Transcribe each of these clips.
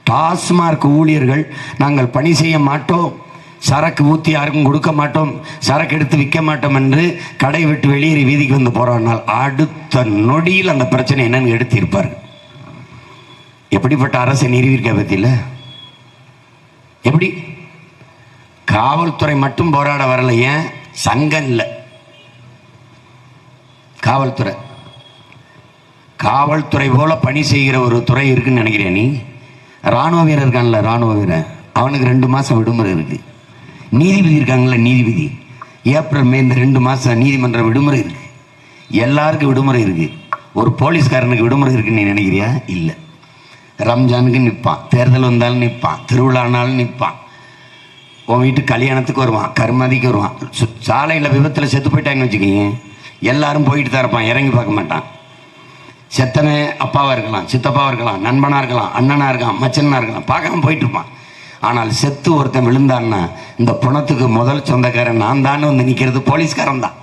டாஸ்மார்க் ஊழியர்கள் நாங்கள் பணி செய்ய மாட்டோம், சரக்கு ஊற்றி யாருக்கும் கொடுக்க மாட்டோம், சரக்கு எடுத்து விற்க மாட்டோம் என்று கடை விட்டு வெளியேறி வீதிக்கு வந்து போராடினால் அடுத்த நொடியில் அந்த பிரச்சனை என்னன்னு எடுத்திருப்பார்கள். எப்படிப்பட்ட அரசை நிறுவியிருக்க பத்தியில எப்படி காவல்துறை மட்டும் போராட வரல, ஏன் சங்கம் இல்லை, காவல்துறை போல பணி செய்கிற ஒரு துறை இருக்குன்னு நினைக்கிறேன். நீ ராணுவ வீரர் இருக்கான்ல, ராணுவ வீரர், அவனுக்கு 2 மாதம் விடுமுறை இருக்கு. நீதிபதி இருக்காங்கல்ல, நீதிபதி ஏப்ரல் மே இந்த 2 மாதம் நீதிமன்ற விடுமுறை இருக்கு. எல்லாருக்கும் விடுமுறை இருக்கு. ஒரு போலீஸ்காரனுக்கு விடுமுறை இருக்குன்னு நீ நினைக்கிறியா? இல்லை. ரம்ஜானுக்கு நிற்பான், தேர்தல் வந்தாலும் நிற்பான், திருவிழானாலும் நிற்பான், உன் வீட்டு கல்யாணத்துக்கு வருவான், கருமாதிக்கு வருவான். சாலையில் விபத்தில் செத்து போயிட்டாங்கன்னு வச்சுக்கோங்க, எல்லாரும் போயிட்டு தான் இருப்பான், இறங்கி பார்க்க மாட்டான். செத்தனை அப்பாவாக இருக்கலாம், சித்தப்பாவாக இருக்கலாம், நண்பனாக இருக்கலாம், அண்ணனாக இருக்கலாம், மச்சனாக இருக்கலாம், பார்க்காம போயிட்டு இருப்பான். ஆனால் செத்து ஒருத்தன் விழுந்தான்னா இந்த பணத்துக்கு முதல் சொந்தக்காரன் நான் தான் வந்து நிற்கிறது போலீஸ்காரன் தான்.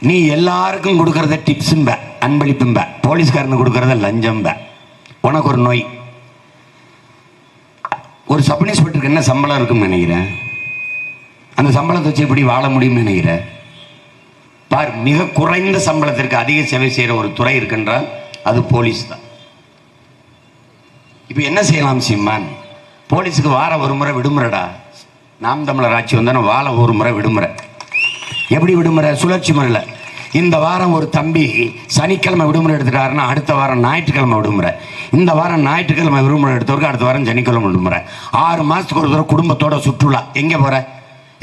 நீ எல்லாருக்கும் கொடுக்கறத டிப்ஸும்ப, அன்பளிப்பும்ப, போலீஸ்காரனு கொடுக்கறத லஞ்சம்ப. உனக்கு ஒரு நோய். ஒரு சப் இன்ஸ்பெக்டருக்கு என்ன சம்பளம் இருக்குன்னு நினைக்கிறேன்? அந்த சம்பளத்தை வச்சு எப்படி வாழ முடியும்னு நினைக்கிறேன்? பார், மிக குறைந்த சம்பளத்திற்கு அதிக சேவை செய்கிற ஒரு துறை இருக்குன்றால் அது போலீஸ் தான். இப்போ என்ன செய்யலாம் சீமான்? போலீஸுக்கு வார ஒரு முறை விடுமுறைடா. நாம் தமிழர் ஆட்சி வந்தாலும் வார ஒரு முறை விடுமுறை. எப்படி விடுமுறை? சுழற்சி முறையில். இந்த வாரம் ஒரு தம்பி சனிக்கிழமை விடுமுறை எடுத்துட்டாருன்னா அடுத்த வாரம் ஞாயிற்றுக்கிழமை விடுமுறை. இந்த வாரம் ஞாயிற்றுக்கிழமை விடுமுறை எடுத்தவருக்கு அடுத்த வாரம் சனிக்கிழமை விடுமுறை. 6 மாதத்துக்கு ஒரு தடவை குடும்பத்தோட சுற்றுலா. எங்கே போகிற?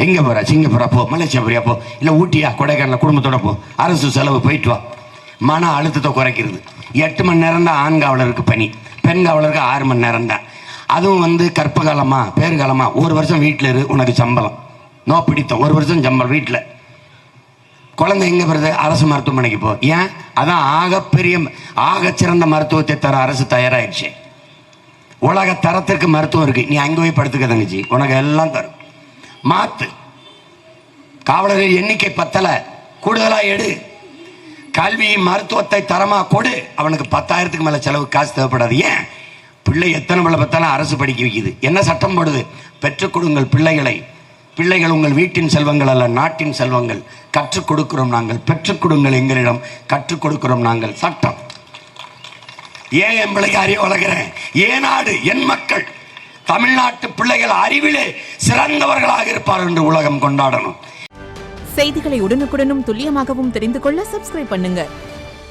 எங்கே போகிற? சிங்கப்பூரா போ, மலேசியா போறியா போ, இல்லை ஊட்டியா கொடைக்கானல் குடும்பத்தோட போ, அரசு செலவு போயிட்டு வா. மன அழுத்தத்தை குறைக்கிறது. 8 மணி நேரம் தான் ஆண் காவலருக்கு பணி, பெண் காவலருக்கு 6 மணி நேரம் தான். அதுவும் கற்ப காலமா பேர்காலமா 1 வருஷம் வீட்டில் இரு, உனக்கு சம்பளம் நோ பிடித்தம், 1 வருஷம் சம்பளம் வீட்டில். குழந்தை எங்கே வருது? அரசு மருத்துவமனைக்கு போ. ஏன்? அதான் ஆகச்சிறந்த மருத்துவத்தை தர அரசு தயாராகிடுச்சு. உலக தரத்திற்கு மருத்துவம் இருக்கு, நீ அங்கே போய் படுத்துக்க தங்கச்சி, உனக்கு எல்லாம் தரும். மாத்து. காவலர்கள் எண்ணிக்கை பத்தலை, கூடுதலாக எடு. கல்வி மருத்துவத்தை தரமாக கொடு. அவனுக்கு 10,000க்கு மேலே செலவு காசு தேவைப்படாது. ஏன்? பிள்ளை எத்தனை பிள்ளை பார்த்தாலும் அரசு படிக்க வைக்குது. என்ன சட்டம் போடுது? பெற்றுக் கொடுங்கள் பிள்ளைகளை. பிள்ளைகள் உங்கள் வீட்டின் செல்வங்கள் அல்ல, நாட்டின் செல்வங்கள். கற்றுக் கொடுக்கிறோம் நாங்கள், பெற்றுக் கொடுங்கள் எங்களிடம், கற்றுக் கொடுக்கிறோம் நாங்கள். சட்டம். ஏன் என் பிள்ளைக்கு அறிவு வளர்க்கிறேன்? ஏன் நாடு, என் மக்கள், தமிழ்நாட்டு பிள்ளைகள் அறிவிலே சிறந்தவர்களாக இருப்பார்கள் என்று உலகம் கொண்டாடணும். செய்திகளை உடனுக்குடனும் துல்லியமாகவும் தெரிந்து கொள்ள சப்ஸ்கிரைப் பண்ணுங்க.